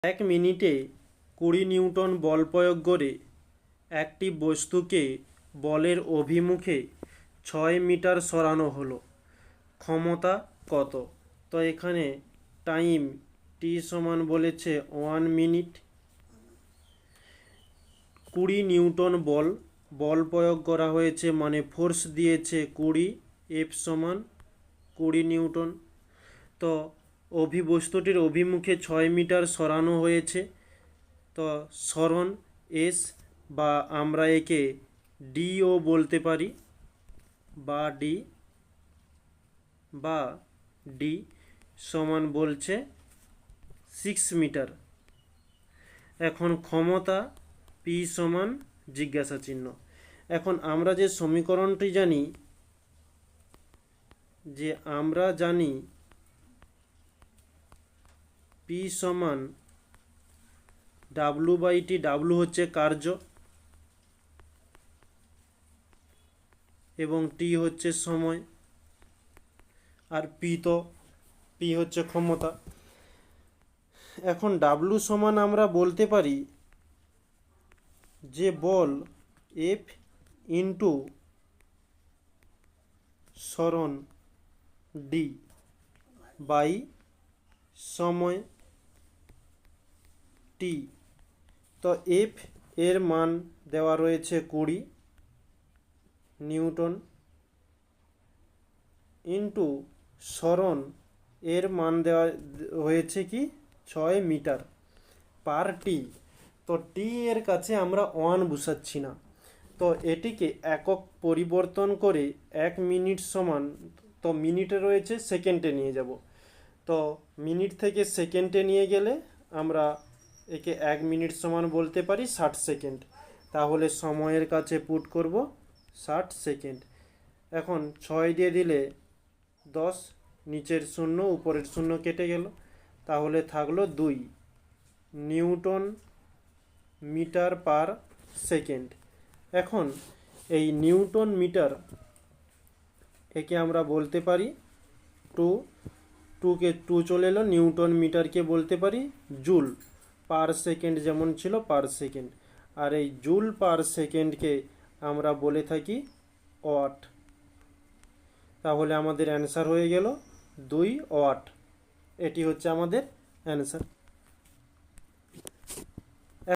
এক মিনিটে 20 নিউটন বল প্রয়োগ করে একটি বস্তুকে বলের অভিমুখে 6 মিটার সরানো হলো। ক্ষমতা কত? তো এখানে টাইম টি সমান বলেছে 1 মিনিট। 20 নিউটন বল প্রয়োগ করা হয়েছে, মানে ফোর্স দিয়েছে 20, এফ সমান 20 নিউটন। তো বস্তুটির অভিমুখে 6 মিটার সরানো হয়েছে। তো সরণ এস, বা আমরা একে ডিও বলতে পারি, বা ডি সমান বলছে 6 মিটার। এখন ক্ষমতা পি সমান জিজ্ঞাসা চিহ্ন। এখন আমরা যে সমীকরণটি জানি, পি সমান ডাব্লু বাই টি। ডাব্লু হচ্ছে কার্য এবং টি হচ্ছে সময়, আর পি হচ্ছে ক্ষমতা। এখন ডাব্লু সমান আমরা বলতে পারি যে বল এফ ইন্টু সরণ ডি বাই সময় টি। তো এফ এর মান দেওয়া রয়েছে 20 নিউটন, ইন্টু সরণ এর মান দেওয়া হয়েছে কি 6 মিটার পার টি। তো টি এর কাছে আমরা 1 বসাচ্ছি না, তো এটিকে একক পরিবর্তন করে 1 মিনিট সমান, তো মিনিটে রয়েছে সেকেন্ডে নিয়ে যাব। তো মিনিট থেকে সেকেন্ডে নিয়ে গেলে আমরা একে 1 মিনিট সমান বলতে পারি 60 সেকেন্ড। তাহলে সময়ের কাছে পুট করব 60 সেকেন্ড। এখন 6 দিয়ে দিলে 10, নিচের শূন্য উপরের শূন্য কেটে গেল, তাহলে থাকলো 2 নিউটন মিটার পার সেকেন্ড। এখন এই নিউটন মিটার একে আমরা বলতে পারি 2 চলে এলো, নিউটন মিটারকে বলতে পারি জুল পার সেকেন্ড, যেমন ছিল পার সেকেন্ড। আর এই জুল পার সেকেন্ডকে আমরা বলে থাকি ওয়াট। তাহলে আমাদের অ্যান্সার হয়ে গেল 2 ওয়াট। এটি হচ্ছে আমাদের অ্যান্সার।